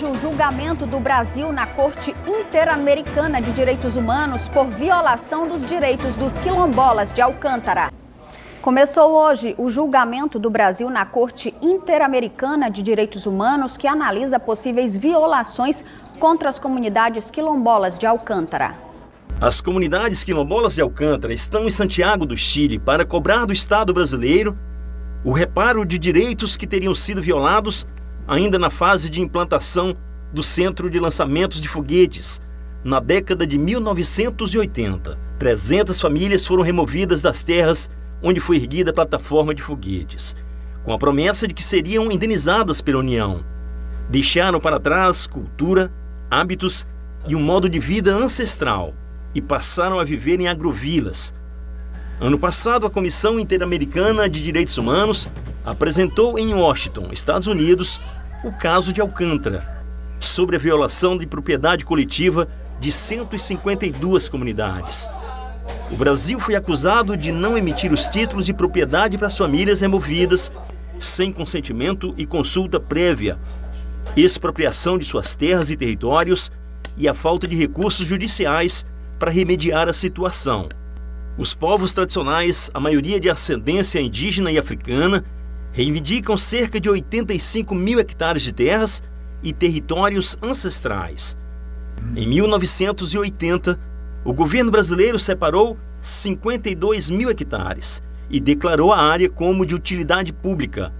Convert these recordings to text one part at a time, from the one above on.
O julgamento do Brasil na Corte Interamericana de Direitos Humanos por violação dos direitos dos quilombolas de Alcântara. Começou hoje o julgamento do Brasil na Corte Interamericana de Direitos Humanos, que analisa possíveis violações contra as comunidades quilombolas de Alcântara. As comunidades quilombolas de Alcântara estão em Santiago do Chile para cobrar do Estado brasileiro o reparo de direitos que teriam sido violados ainda na fase de implantação do centro de lançamentos de foguetes, na década de 1980. 300 famílias foram removidas das terras onde foi erguida a plataforma de foguetes, com a promessa de que seriam indenizadas pela União. Deixaram para trás cultura, hábitos e um modo de vida ancestral e passaram a viver em agrovilas. Ano passado, a Comissão Interamericana de Direitos Humanos apresentou em Washington, Estados Unidos, o caso de Alcântara, sobre a violação de propriedade coletiva de 152 comunidades. O Brasil foi acusado de não emitir os títulos de propriedade para as famílias removidas sem consentimento e consulta prévia, expropriação de suas terras e territórios e a falta de recursos judiciais para remediar a situação. Os povos tradicionais, a maioria de ascendência indígena e africana, reivindicam cerca de 85 mil hectares de terras e territórios ancestrais. Em 1980, o governo brasileiro separou 52 mil hectares e declarou a área como de utilidade pública.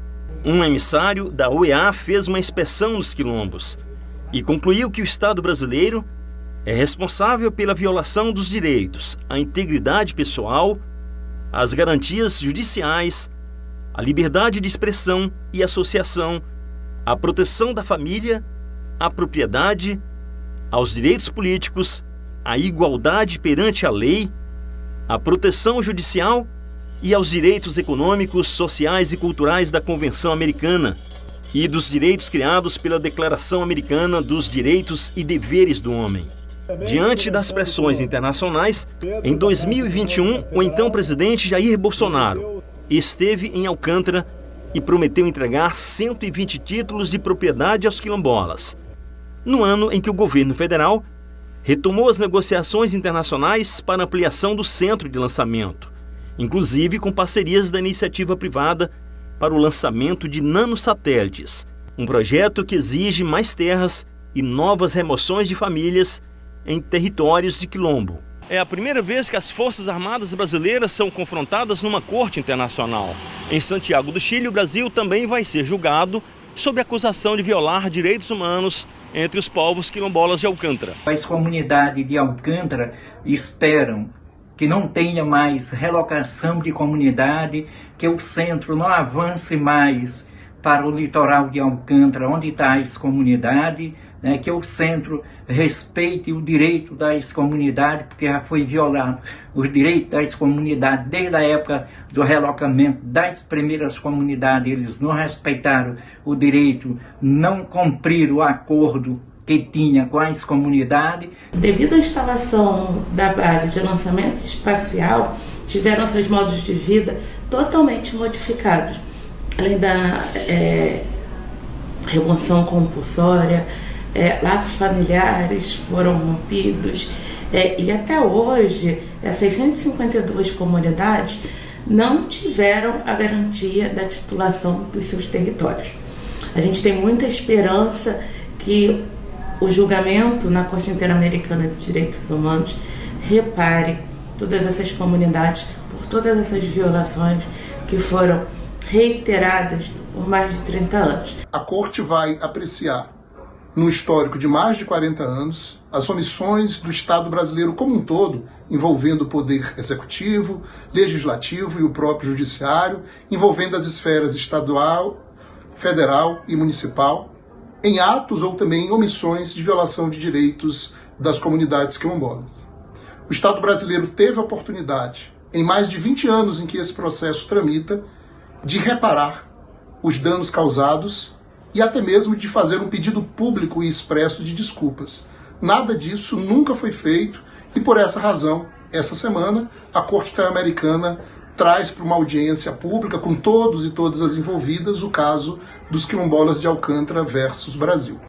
Um emissário da OEA fez uma inspeção nos quilombos e concluiu que o Estado brasileiro é responsável pela violação dos direitos, a integridade pessoal, as garantias judiciais, a liberdade de expressão e associação, a proteção da família, a propriedade, aos direitos políticos, a igualdade perante a lei, a proteção judicial e aos direitos econômicos, sociais e culturais da Convenção Americana e dos direitos criados pela Declaração Americana dos Direitos e Deveres do Homem. Diante das pressões internacionais, em 2021, o então presidente Jair Bolsonaro esteve em Alcântara e prometeu entregar 120 títulos de propriedade aos quilombolas, no ano em que o governo federal retomou as negociações internacionais para ampliação do centro de lançamento, inclusive com parcerias da iniciativa privada para o lançamento de nanosatélites, um projeto que exige mais terras e novas remoções de famílias em territórios de quilombo. É a primeira vez que as Forças Armadas brasileiras são confrontadas numa corte internacional. Em Santiago do Chile, o Brasil também vai ser julgado sob acusação de violar direitos humanos entre os povos quilombolas de Alcântara. As comunidades de Alcântara esperam que não tenha mais relocação de comunidade, que o centro não avance mais para o litoral de Alcântara, onde está as comunidades, que o centro respeite o direito das comunidades, porque já foi violado os direitos das comunidades desde a época do relocamento das primeiras comunidades. Eles não respeitaram o direito, não cumpriram o acordo que tinha com as comunidades. Devido à instalação da base de lançamento espacial, tiveram seus modos de vida totalmente modificados, além da remoção compulsória, laços familiares foram rompidos, e até hoje essas 152 comunidades não tiveram a garantia da titulação dos seus territórios. A gente tem muita esperança que o julgamento na Corte Interamericana de Direitos Humanos repare todas essas comunidades por todas essas violações que foram reiteradas por mais de 30 anos. A Corte vai apreciar, num histórico de mais de 40 anos, as omissões do Estado brasileiro como um todo, envolvendo o Poder Executivo, Legislativo e o próprio Judiciário, envolvendo as esferas estadual, federal e municipal, em atos ou também em omissões de violação de direitos das comunidades quilombolas. O Estado brasileiro teve a oportunidade, em mais de 20 anos em que esse processo tramita, de reparar os danos causados e até mesmo de fazer um pedido público e expresso de desculpas. Nada disso nunca foi feito e, por essa razão, essa semana, a Corte Interamericana traz para uma audiência pública com todos e todas as envolvidas o caso dos quilombolas de Alcântara versus Brasil.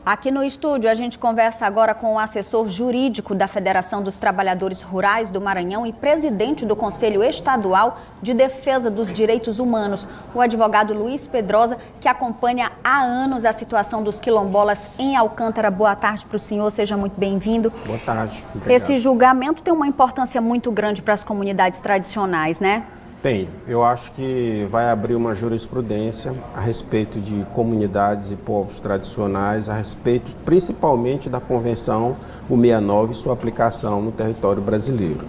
Aqui no estúdio, a gente conversa agora com o assessor jurídico da Federação dos Trabalhadores Rurais do Maranhão e presidente do Conselho Estadual de Defesa dos Direitos Humanos, o advogado Luiz Pedrosa, que acompanha há anos a situação dos quilombolas em Alcântara. Boa tarde para o senhor, seja muito bem-vindo. Boa tarde. Obrigado. Esse julgamento tem uma importância muito grande para as comunidades tradicionais, né? Tem. Eu acho que vai abrir uma jurisprudência a respeito de comunidades e povos tradicionais, a respeito principalmente da Convenção 169 e sua aplicação no território brasileiro.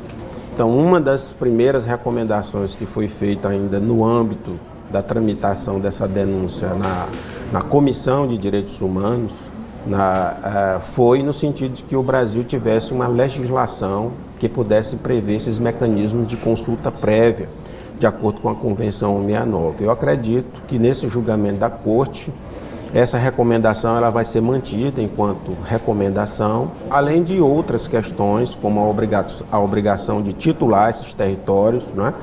Então, uma das primeiras recomendações que foi feita ainda no âmbito da tramitação dessa denúncia na Comissão de Direitos Humanos foi no sentido de que o Brasil tivesse uma legislação que pudesse prever esses mecanismos de consulta prévia, de acordo com a Convenção 169. Eu acredito que nesse julgamento da Corte, essa recomendação ela vai ser mantida enquanto recomendação, além de outras questões, como a obrigação de titular esses territórios, né?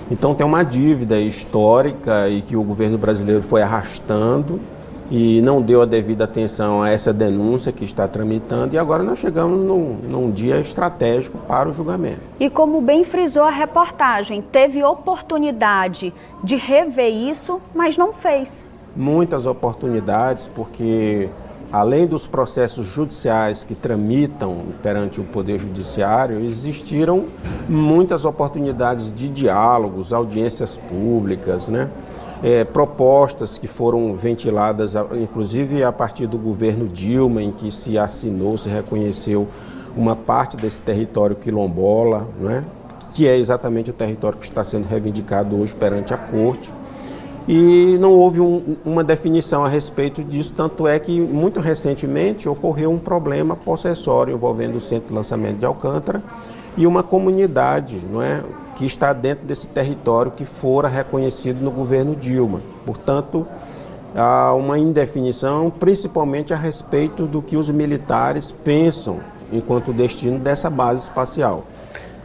Então tem uma dívida histórica e que o governo brasileiro foi arrastando e não deu a devida atenção a essa denúncia que está tramitando, e agora nós chegamos num dia estratégico para o julgamento. E como bem frisou a reportagem, teve oportunidade de rever isso, mas não fez. Muitas oportunidades, porque além dos processos judiciais que tramitam perante o Poder Judiciário, existiram muitas oportunidades de diálogos, audiências públicas, né? Propostas que foram ventiladas, inclusive a partir do governo Dilma, em que se assinou, se reconheceu uma parte desse território quilombola, né, que é exatamente o território que está sendo reivindicado hoje perante a Corte. E não houve uma definição a respeito disso, tanto é que muito recentemente ocorreu um problema possessório envolvendo o Centro de Lançamento de Alcântara e uma comunidade, não é, que está dentro desse território que fora reconhecido no governo Dilma. Portanto, há uma indefinição, principalmente a respeito do que os militares pensam enquanto destino dessa base espacial.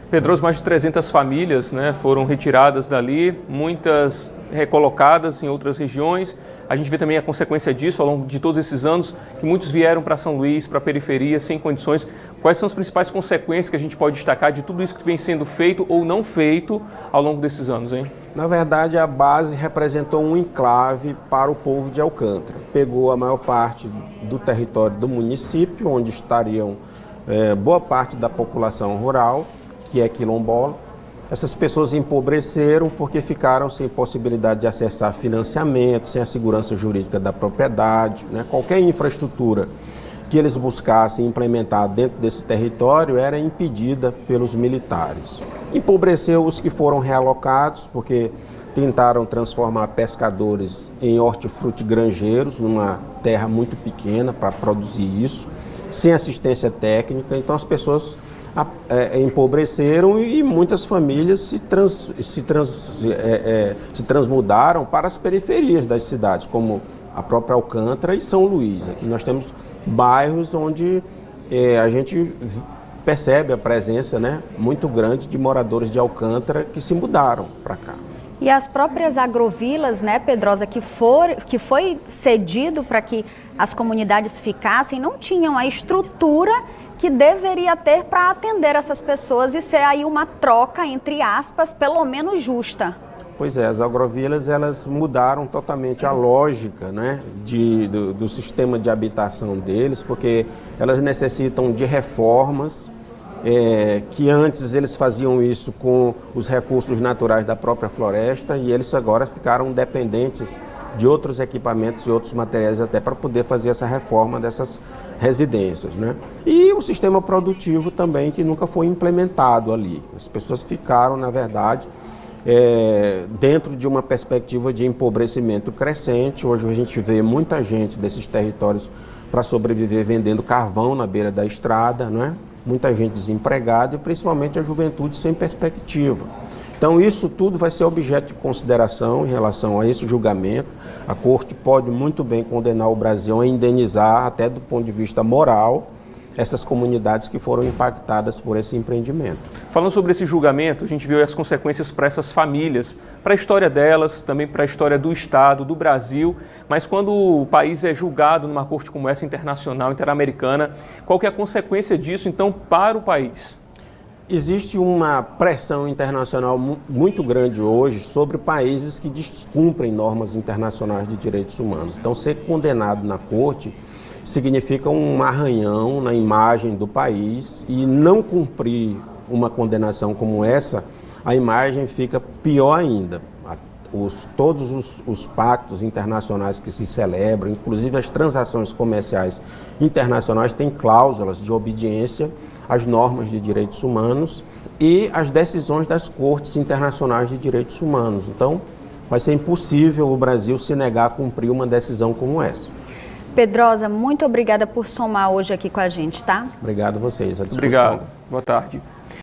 Pedroso, mais de 300 famílias, né, foram retiradas dali, muitas recolocadas em outras regiões. A gente vê também a consequência disso ao longo de todos esses anos, que muitos vieram para São Luís, para a periferia, sem condições. Quais são as principais consequências que a gente pode destacar de tudo isso que vem sendo feito ou não feito ao longo desses anos, hein? Na verdade, a base representou um enclave para o povo de Alcântara. Pegou a maior parte do território do município, onde estariam boa parte da população rural, que é quilombola. Essas pessoas empobreceram porque ficaram sem possibilidade de acessar financiamento, sem a segurança jurídica da propriedade, né? Qualquer infraestrutura que eles buscassem implementar dentro desse território era impedida pelos militares. Empobreceu os que foram realocados, porque tentaram transformar pescadores em hortifrutigranjeiros, numa terra muito pequena para produzir isso, sem assistência técnica. Então as pessoas empobreceram e muitas famílias se transmudaram para as periferias das cidades, como a própria Alcântara e São Luís. Aqui nós temos bairros onde a gente percebe a presença, né, muito grande de moradores de Alcântara que se mudaram para cá. E as próprias agrovilas, né, Pedrosa, que foi cedido para que as comunidades ficassem, não tinham a estrutura que deveria ter para atender essas pessoas e ser aí uma troca, entre aspas, pelo menos justa. Pois é, as agrovilas elas mudaram totalmente a lógica, né, do sistema de habitação deles, porque elas necessitam de reformas, que antes eles faziam isso com os recursos naturais da própria floresta e eles agora ficaram dependentes de outros equipamentos e outros materiais até para poder fazer essa reforma dessas residências, né? E o sistema produtivo também, que nunca foi implementado ali. As pessoas ficaram, na verdade, dentro de uma perspectiva de empobrecimento crescente. Hoje a gente vê muita gente desses territórios para sobreviver vendendo carvão na beira da estrada, não é? Muita gente desempregada e principalmente a juventude sem perspectiva. Então isso tudo vai ser objeto de consideração em relação a esse julgamento. A Corte pode muito bem condenar o Brasil a indenizar, até do ponto de vista moral, essas comunidades que foram impactadas por esse empreendimento. Falando sobre esse julgamento, a gente viu as consequências para essas famílias, para a história delas, também para a história do Estado, do Brasil, mas quando o país é julgado numa corte como essa internacional, interamericana, qual que é a consequência disso, então, para o país? Existe uma pressão internacional muito grande hoje sobre países que descumprem normas internacionais de direitos humanos. Então, ser condenado na corte significa um arranhão na imagem do país, e não cumprir uma condenação como essa, a imagem fica pior ainda. Todos os pactos internacionais que se celebram, inclusive as transações comerciais internacionais, têm cláusulas de obediência às normas de direitos humanos e às decisões das cortes internacionais de direitos humanos. Então, vai ser impossível o Brasil se negar a cumprir uma decisão como essa. Pedrosa, muito obrigada por somar hoje aqui com a gente, tá? Obrigado a vocês. À disposição. Obrigado. Boa tarde.